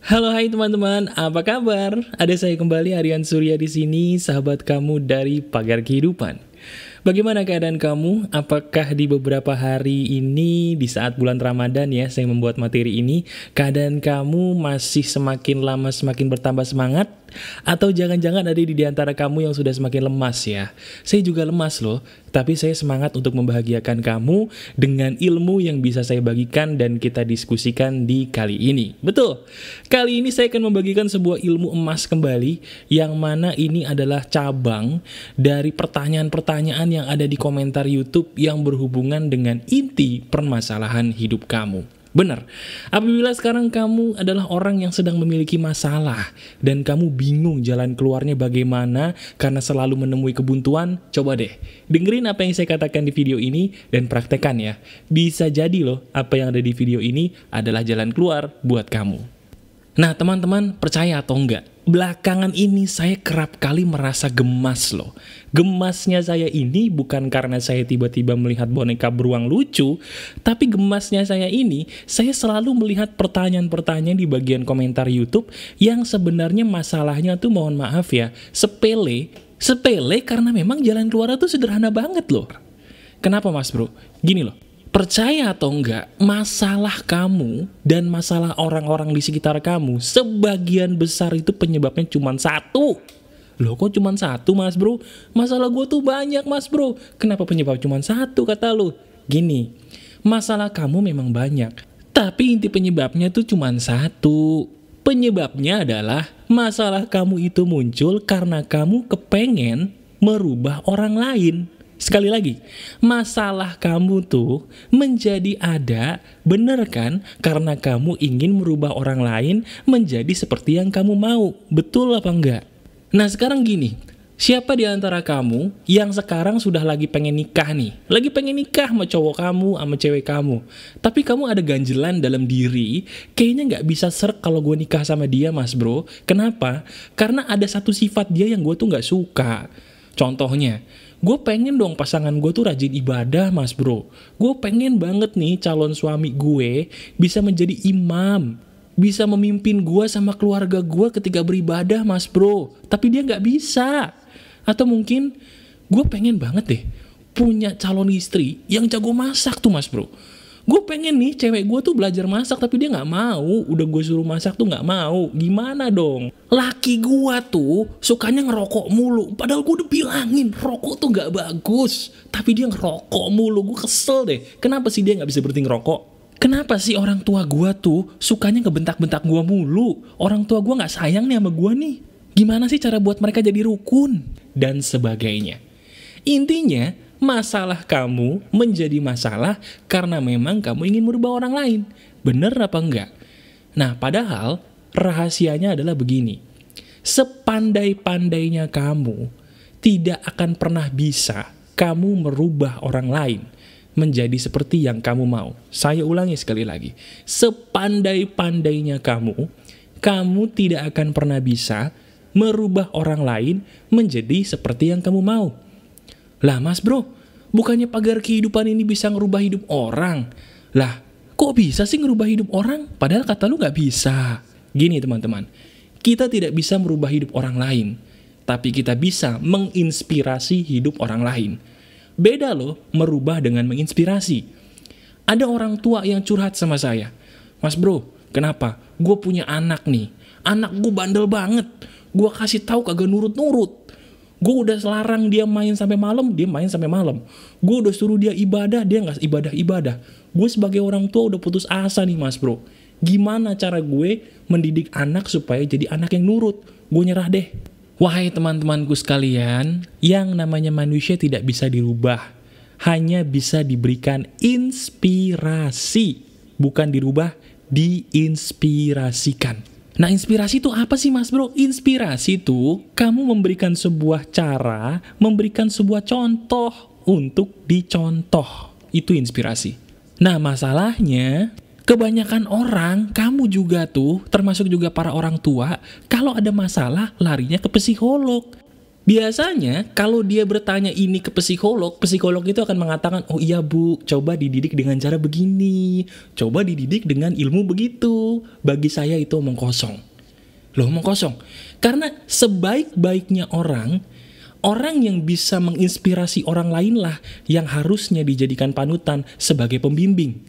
Halo hai teman-teman, apa kabar? Ada saya kembali Aryan Surya di sini, sahabat kamu dari Pagar Kehidupan. Bagaimana keadaan kamu? Apakah di beberapa hari ini, di saat bulan Ramadan ya, saya membuat materi ini, keadaan kamu masih semakin lama semakin bertambah semangat? Atau jangan-jangan ada di antara kamu yang sudah semakin lemas ya? Saya juga lemas loh, tapi saya semangat untuk membahagiakan kamu dengan ilmu yang bisa saya bagikan dan kita diskusikan di kali ini. Betul, kali ini saya akan membagikan sebuah ilmu emas kembali, yang mana ini adalah cabang dari pertanyaan-pertanyaan yang ada di komentar YouTube yang berhubungan dengan inti permasalahan hidup kamu. Benar, apabila sekarang kamu adalah orang yang sedang memiliki masalah dan kamu bingung jalan keluarnya bagaimana karena selalu menemui kebuntuan, coba deh dengerin apa yang saya katakan di video ini dan praktekkan ya. Bisa jadi loh apa yang ada di video ini adalah jalan keluar buat kamu. Nah teman-teman, percaya atau enggak, belakangan ini saya kerap kali merasa gemas loh. Gemasnya saya ini bukan karena saya tiba-tiba melihat boneka beruang lucu, tapi gemasnya saya ini, saya selalu melihat pertanyaan-pertanyaan di bagian komentar YouTube yang sebenarnya masalahnya tuh mohon maaf ya, sepele. Sepele karena memang jalan keluarnya tuh sederhana banget loh. Kenapa mas bro? Gini loh. Percaya atau enggak, masalah kamu dan masalah orang-orang di sekitar kamu, sebagian besar itu penyebabnya cuma satu. Loh kok cuma satu mas bro? Masalah gue tuh banyak mas bro. Kenapa penyebab cuma satu kata lu? Gini, masalah kamu memang banyak, tapi inti penyebabnya tuh cuma satu. Penyebabnya adalah masalah kamu itu muncul karena kamu kepengen merubah orang lain. Sekali lagi, masalah kamu tuh menjadi ada, bener kan? Karena kamu ingin merubah orang lain menjadi seperti yang kamu mau. Betul apa enggak? Nah sekarang gini, siapa di antara kamu yang sekarang sudah lagi pengen nikah nih? Lagi pengen nikah sama cowok kamu, sama cewek kamu. Tapi kamu ada ganjelan dalam diri, kayaknya nggak bisa serk kalau gue nikah sama dia mas bro. Kenapa? Karena ada satu sifat dia yang gue tuh nggak suka. Contohnya, gue pengen dong pasangan gue tuh rajin ibadah mas bro. Gue pengen banget nih calon suami gue bisa menjadi imam, bisa memimpin gue sama keluarga gue ketika beribadah mas bro. Tapi dia gak bisa. Atau mungkin gue pengen banget deh punya calon istri yang jago masak tuh mas bro. Gue pengen nih cewek gue tuh belajar masak tapi dia gak mau. Udah gue suruh masak tuh gak mau. Gimana dong? Laki gue tuh sukanya ngerokok mulu. Padahal gue udah bilangin rokok tuh gak bagus, tapi dia ngerokok mulu. Gue kesel deh. Kenapa sih dia gak bisa berhenti ngerokok? Kenapa sih orang tua gue tuh sukanya ngebentak-bentak gue mulu? Orang tua gue gak sayang nih sama gue nih. Gimana sih cara buat mereka jadi rukun? Dan sebagainya. Intinya, masalah kamu menjadi masalah karena memang kamu ingin merubah orang lain. Bener apa enggak? Nah, padahal rahasianya adalah begini. Sepandai-pandainya kamu, tidak akan pernah bisa kamu merubah orang lain menjadi seperti yang kamu mau. Saya ulangi sekali lagi. Sepandai-pandainya kamu, kamu tidak akan pernah bisa merubah orang lain menjadi seperti yang kamu mau. Lah mas bro, bukannya pagar kehidupan ini bisa ngerubah hidup orang? Lah, kok bisa sih ngerubah hidup orang? Padahal kata lu gak bisa. Gini teman-teman, kita tidak bisa merubah hidup orang lain, tapi kita bisa menginspirasi hidup orang lain. Beda loh merubah dengan menginspirasi. Ada orang tua yang curhat sama saya. Mas bro, kenapa? Gue punya anak nih. Anak gue bandel banget. Gue kasih tahu kagak nurut-nurut. Gue udah larang dia main sampai malam, dia main sampai malam. Gue udah suruh dia ibadah, dia gak ibadah-ibadah. Gue sebagai orang tua udah putus asa nih mas bro. Gimana cara gue mendidik anak supaya jadi anak yang nurut? Gue nyerah deh. Wahai teman-temanku sekalian, yang namanya manusia tidak bisa dirubah. Hanya bisa diberikan inspirasi. Bukan dirubah, diinspirasikan. Nah inspirasi itu apa sih mas bro? Inspirasi itu kamu memberikan sebuah cara, memberikan sebuah contoh untuk dicontoh. Itu inspirasi. Nah masalahnya, kebanyakan orang, kamu juga tuh, termasuk juga para orang tua, kalau ada masalah larinya ke psikolog. Biasanya kalau dia bertanya ini ke psikolog, psikolog itu akan mengatakan, oh iya bu, coba dididik dengan cara begini, coba dididik dengan ilmu begitu. Bagi saya itu omong kosong. Loh, omong kosong? Karena sebaik-baiknya orang yang bisa menginspirasi orang lain lah yang harusnya dijadikan panutan sebagai pembimbing.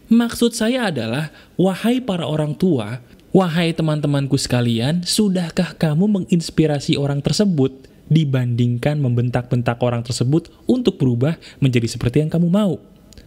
Maksud saya adalah, wahai para orang tua, wahai teman-temanku sekalian, sudahkah kamu menginspirasi orang tersebut dibandingkan membentak-bentak orang tersebut untuk berubah menjadi seperti yang kamu mau?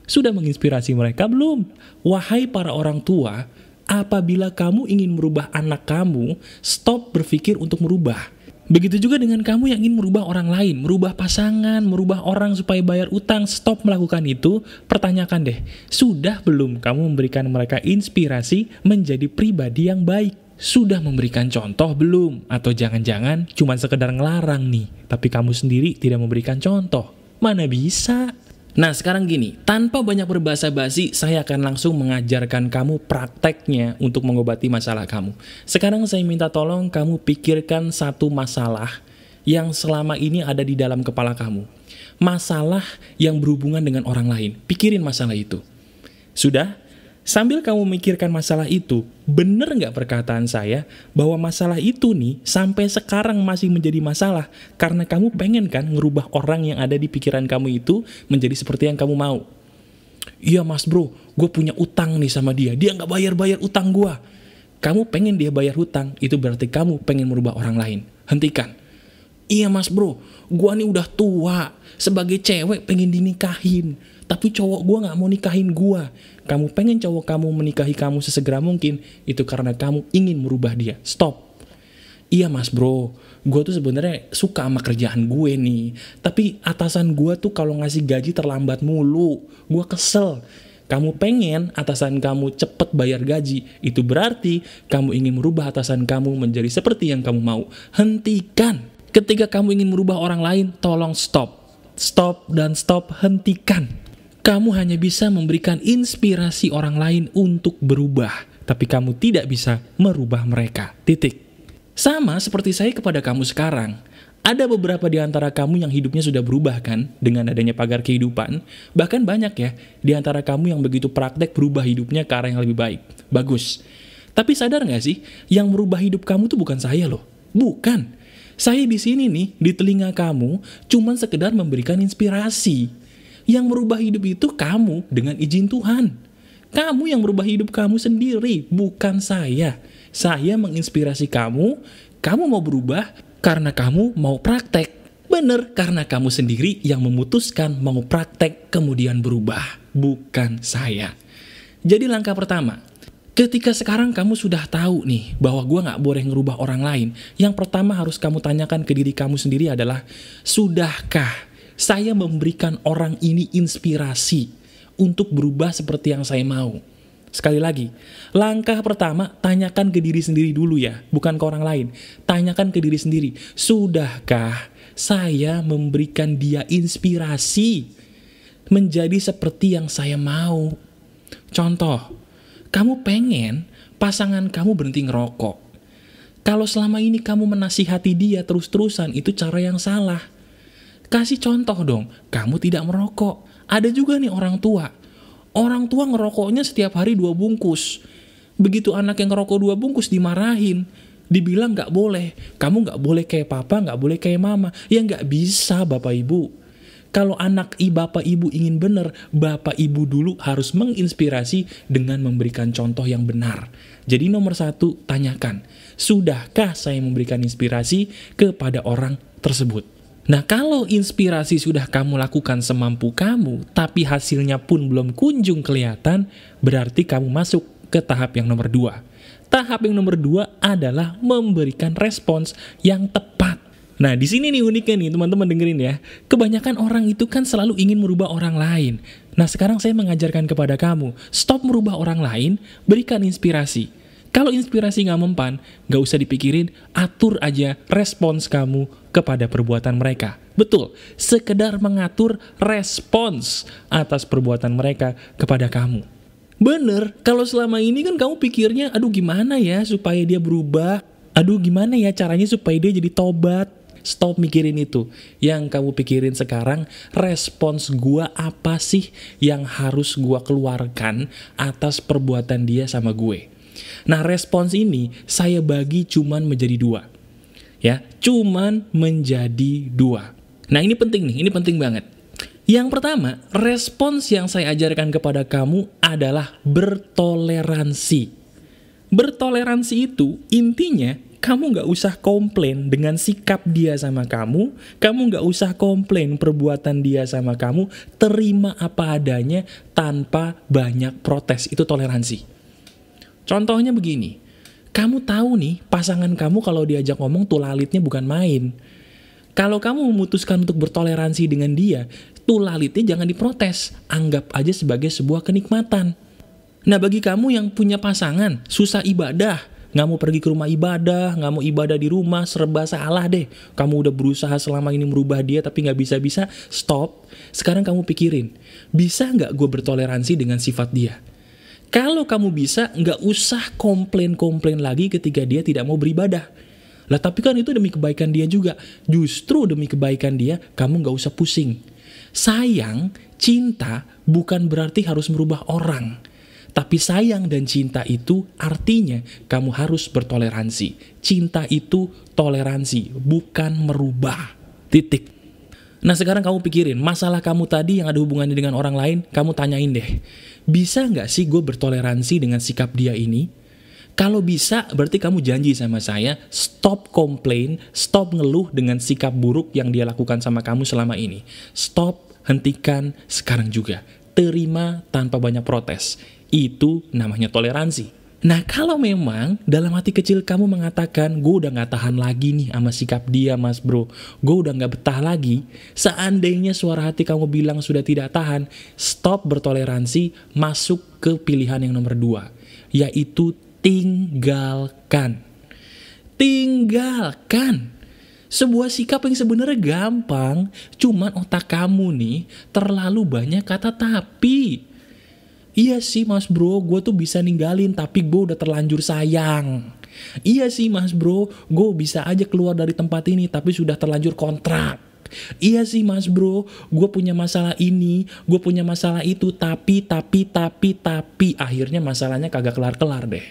Sudah menginspirasi mereka belum? Wahai para orang tua, apabila kamu ingin merubah anak kamu, stop berpikir untuk merubah. Begitu juga dengan kamu yang ingin merubah orang lain, merubah pasangan, merubah orang supaya bayar utang, stop melakukan itu. Pertanyakan deh, sudah belum kamu memberikan mereka inspirasi menjadi pribadi yang baik? Sudah memberikan contoh belum? Atau jangan-jangan cuma sekedar ngelarang nih, tapi kamu sendiri tidak memberikan contoh? Mana bisa? Nah sekarang gini, tanpa banyak berbasa-basi, saya akan langsung mengajarkan kamu prakteknya untuk mengobati masalah kamu. Sekarang saya minta tolong kamu pikirkan satu masalah yang selama ini ada di dalam kepala kamu. Masalah yang berhubungan dengan orang lain. Pikirin masalah itu. Sudah? Sambil kamu mikirkan masalah itu, bener nggak perkataan saya bahwa masalah itu nih sampai sekarang masih menjadi masalah karena kamu pengen kan ngerubah orang yang ada di pikiran kamu itu menjadi seperti yang kamu mau? Iya mas bro, gue punya utang nih sama dia nggak bayar-bayar utang gue. Kamu pengen dia bayar hutang, itu berarti kamu pengen merubah orang lain. Hentikan. Iya mas bro, gue nih udah tua, sebagai cewek pengen dinikahin, tapi cowok gue gak mau nikahin gue. Kamu pengen cowok kamu menikahi kamu sesegera mungkin, itu karena kamu ingin merubah dia. Stop. Iya mas bro, gue tuh sebenarnya suka sama kerjaan gue nih, tapi atasan gue tuh kalau ngasih gaji terlambat mulu, gue kesel. Kamu pengen atasan kamu cepet bayar gaji, itu berarti kamu ingin merubah atasan kamu menjadi seperti yang kamu mau. Hentikan. Ketika kamu ingin merubah orang lain, tolong stop. Stop dan stop, hentikan. Kamu hanya bisa memberikan inspirasi orang lain untuk berubah, tapi kamu tidak bisa merubah mereka. Titik. Sama seperti saya kepada kamu sekarang. Ada beberapa di antara kamu yang hidupnya sudah berubah kan, dengan adanya pagar kehidupan. Bahkan banyak ya, di antara kamu yang begitu praktek berubah hidupnya ke arah yang lebih baik. Bagus. Tapi sadar gak sih, yang merubah hidup kamu tuh bukan saya loh. Bukan. Saya di sini nih, di telinga kamu, cuman sekedar memberikan inspirasi. Yang merubah hidup itu kamu dengan izin Tuhan. Kamu yang merubah hidup kamu sendiri, bukan saya. Saya menginspirasi kamu mau berubah karena kamu mau praktek. Bener, karena kamu sendiri yang memutuskan mau praktek kemudian berubah, bukan saya. Jadi langkah pertama, ketika sekarang kamu sudah tahu nih bahwa gue gak boleh ngerubah orang lain, yang pertama harus kamu tanyakan ke diri kamu sendiri adalah, sudahkah saya memberikan orang ini inspirasi untuk berubah seperti yang saya mau? Sekali lagi, langkah pertama tanyakan ke diri sendiri dulu ya, bukan ke orang lain. Tanyakan ke diri sendiri, sudahkah saya memberikan dia inspirasi menjadi seperti yang saya mau? Contoh, kamu pengen pasangan kamu berhenti ngerokok. Kalau selama ini kamu menasihati dia terus-terusan, itu cara yang salah. Kasih contoh dong, kamu tidak merokok. Ada juga nih orang tua. Orang tua ngerokoknya setiap hari 2 bungkus. Begitu anak yang ngerokok 2 bungkus dimarahin. Dibilang gak boleh. Kamu gak boleh kayak papa, gak boleh kayak mama. Ya gak bisa bapak ibu. Kalau bapak ibu ingin benar, bapak ibu dulu harus menginspirasi dengan memberikan contoh yang benar. Jadi nomor 1, tanyakan, sudahkah saya memberikan inspirasi kepada orang tersebut? Nah kalau inspirasi sudah kamu lakukan semampu kamu, tapi hasilnya pun belum kunjung kelihatan, berarti kamu masuk ke tahap yang nomor 2. Tahap yang nomor 2 adalah memberikan respons yang tepat. Nah di sini nih uniknya nih teman-teman, dengerin ya. Kebanyakan orang itu kan selalu ingin merubah orang lain. Nah sekarang saya mengajarkan kepada kamu, stop merubah orang lain, berikan inspirasi. Kalau inspirasi nggak mempan, nggak usah dipikirin, atur aja respons kamu kepada perbuatan mereka. Betul, sekedar mengatur respons atas perbuatan mereka kepada kamu. Bener, kalau selama ini kan kamu pikirnya, aduh gimana ya supaya dia berubah, aduh gimana ya caranya supaya dia jadi tobat. stop mikirin itu. Yang kamu pikirin sekarang, respons gua apa sih yang harus gua keluarkan atas perbuatan dia sama gue. Nah, respons ini saya bagi cuman menjadi dua. Ya, cuman menjadi dua. Nah, ini penting nih, ini penting banget. Yang pertama, respons yang saya ajarkan kepada kamu adalah bertoleransi. Bertoleransi itu intinya kamu nggak usah komplain dengan sikap dia sama kamu nggak usah komplain perbuatan dia sama kamu, terima apa adanya tanpa banyak protes, itu toleransi. Contohnya begini, kamu tahu nih pasangan kamu kalau diajak ngomong tuh lalitnya bukan main. Kalau kamu memutuskan untuk bertoleransi dengan dia, tuh lalitnya jangan diprotes, anggap aja sebagai sebuah kenikmatan. Nah, bagi kamu yang punya pasangan, susah ibadah, nggak mau pergi ke rumah ibadah, nggak mau ibadah di rumah, serba salah deh. Kamu udah berusaha selama ini merubah dia, tapi nggak bisa-bisa, stop. Sekarang kamu pikirin, bisa nggak gue bertoleransi dengan sifat dia? Kalau kamu bisa, nggak usah komplain-komplain lagi ketika dia tidak mau beribadah. Lah, tapi kan itu demi kebaikan dia juga. Justru demi kebaikan dia, kamu nggak usah pusing. Sayang, cinta bukan berarti harus merubah orang. Tapi sayang dan cinta itu artinya kamu harus bertoleransi. Cinta itu toleransi, bukan merubah. Titik. Nah, sekarang kamu pikirin, masalah kamu tadi yang ada hubungannya dengan orang lain, kamu tanyain deh. Bisa nggak sih gue bertoleransi dengan sikap dia ini? Kalau bisa, berarti kamu janji sama saya, stop komplain, stop ngeluh dengan sikap buruk yang dia lakukan sama kamu selama ini. Stop, hentikan sekarang juga. Terima tanpa banyak protes. Itu namanya toleransi. Nah, kalau memang dalam hati kecil kamu mengatakan, gue udah gak tahan lagi nih sama sikap dia, mas bro, gue udah gak betah lagi, seandainya suara hati kamu bilang sudah tidak tahan, stop bertoleransi, masuk ke pilihan yang nomor 2, yaitu tinggalkan. Tinggalkan. Sebuah sikap yang sebenarnya gampang, cuman otak kamu nih terlalu banyak kata tapi. Iya sih mas bro, gue tuh bisa ninggalin tapi gue udah terlanjur sayang. Iya sih mas bro, gue bisa aja keluar dari tempat ini tapi sudah terlanjur kontrak. Iya sih mas bro, gue punya masalah ini, gue punya masalah itu, tapi akhirnya masalahnya kagak kelar-kelar deh.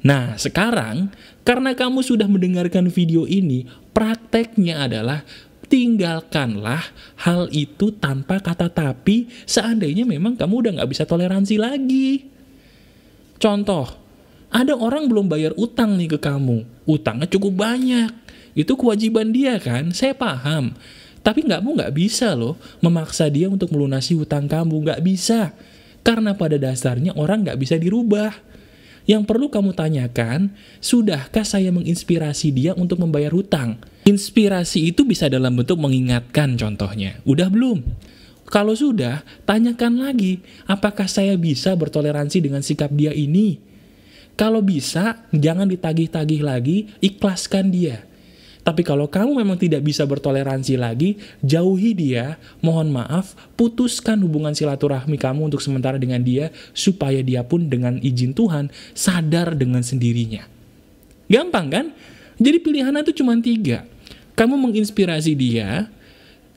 Nah, sekarang karena kamu sudah mendengarkan video ini, prakteknya adalah tinggalkanlah hal itu tanpa kata tapi, seandainya memang kamu udah gak bisa toleransi lagi. Contoh, ada orang belum bayar utang nih ke kamu, utangnya cukup banyak, itu kewajiban dia kan, saya paham. Tapi kamu gak bisa loh memaksa dia untuk melunasi hutang kamu, gak bisa. Karena pada dasarnya orang gak bisa dirubah. Yang perlu kamu tanyakan, sudahkah saya menginspirasi dia untuk membayar hutang? Inspirasi itu bisa dalam bentuk mengingatkan contohnya. Udah belum? Kalau sudah, tanyakan lagi, apakah saya bisa bertoleransi dengan sikap dia ini? Kalau bisa, jangan ditagih-tagih lagi, ikhlaskan dia. Tapi kalau kamu memang tidak bisa bertoleransi lagi, jauhi dia, mohon maaf, putuskan hubungan silaturahmi kamu untuk sementara dengan dia, supaya dia pun dengan izin Tuhan, sadar dengan sendirinya. Gampang kan? Jadi pilihannya itu cuma 3. Kamu menginspirasi dia,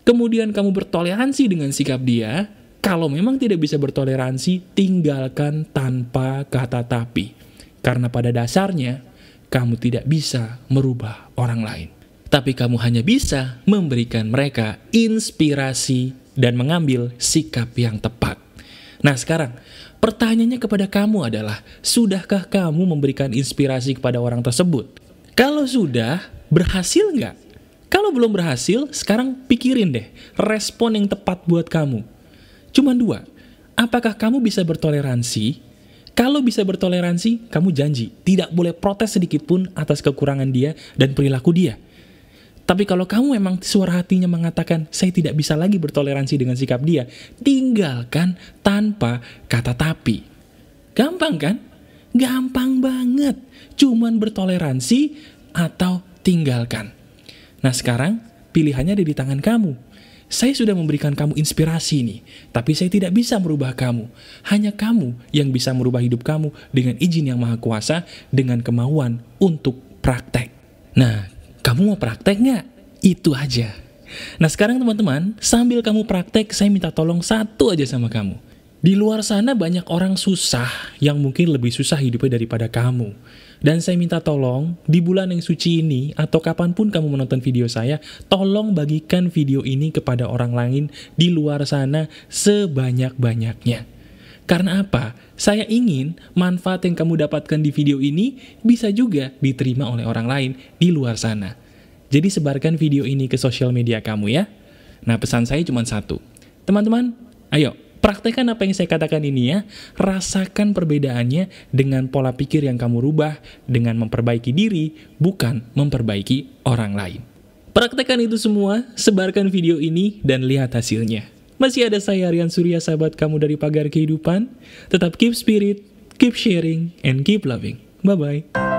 kemudian kamu bertoleransi dengan sikap dia, kalau memang tidak bisa bertoleransi, tinggalkan tanpa kata tapi. Karena pada dasarnya, kamu tidak bisa merubah orang lain. Tapi kamu hanya bisa memberikan mereka inspirasi dan mengambil sikap yang tepat. Nah sekarang, pertanyaannya kepada kamu adalah, sudahkah kamu memberikan inspirasi kepada orang tersebut? Kalau sudah, berhasil nggak? Kalau belum berhasil, sekarang pikirin deh, respon yang tepat buat kamu. Cuman 2, apakah kamu bisa bertoleransi? Kalau bisa bertoleransi, kamu janji, tidak boleh protes sedikit pun atas kekurangan dia dan perilaku dia. Tapi kalau kamu memang suara hatinya mengatakan, saya tidak bisa lagi bertoleransi dengan sikap dia, tinggalkan tanpa kata tapi. Gampang kan? Gampang banget. Cuman bertoleransi atau tinggalkan. Nah sekarang, pilihannya ada di tangan kamu. Saya sudah memberikan kamu inspirasi nih, tapi saya tidak bisa merubah kamu. Hanya kamu yang bisa merubah hidup kamu dengan izin yang maha kuasa, dengan kemauan untuk praktek. Nah, kamu mau praktek nggak? Itu aja. Nah sekarang teman-teman, sambil kamu praktek, saya minta tolong satu aja sama kamu. Di luar sana banyak orang susah yang mungkin lebih susah hidupnya daripada kamu. Dan saya minta tolong, di bulan yang suci ini, atau kapanpun kamu menonton video saya, tolong bagikan video ini kepada orang lain di luar sana sebanyak-banyaknya. Karena apa? Saya ingin manfaat yang kamu dapatkan di video ini bisa juga diterima oleh orang lain di luar sana. Jadi sebarkan video ini ke sosial media kamu ya. Nah pesan saya cuma satu. Teman-teman, ayo praktekkan apa yang saya katakan ini ya. Rasakan perbedaannya dengan pola pikir yang kamu rubah dengan memperbaiki diri, bukan memperbaiki orang lain. Praktekkan itu semua, sebarkan video ini dan lihat hasilnya. Masih ada saya Aryan Surya, sahabat kamu dari Pagar Kehidupan. Tetap keep spirit, keep sharing, and keep loving. Bye-bye.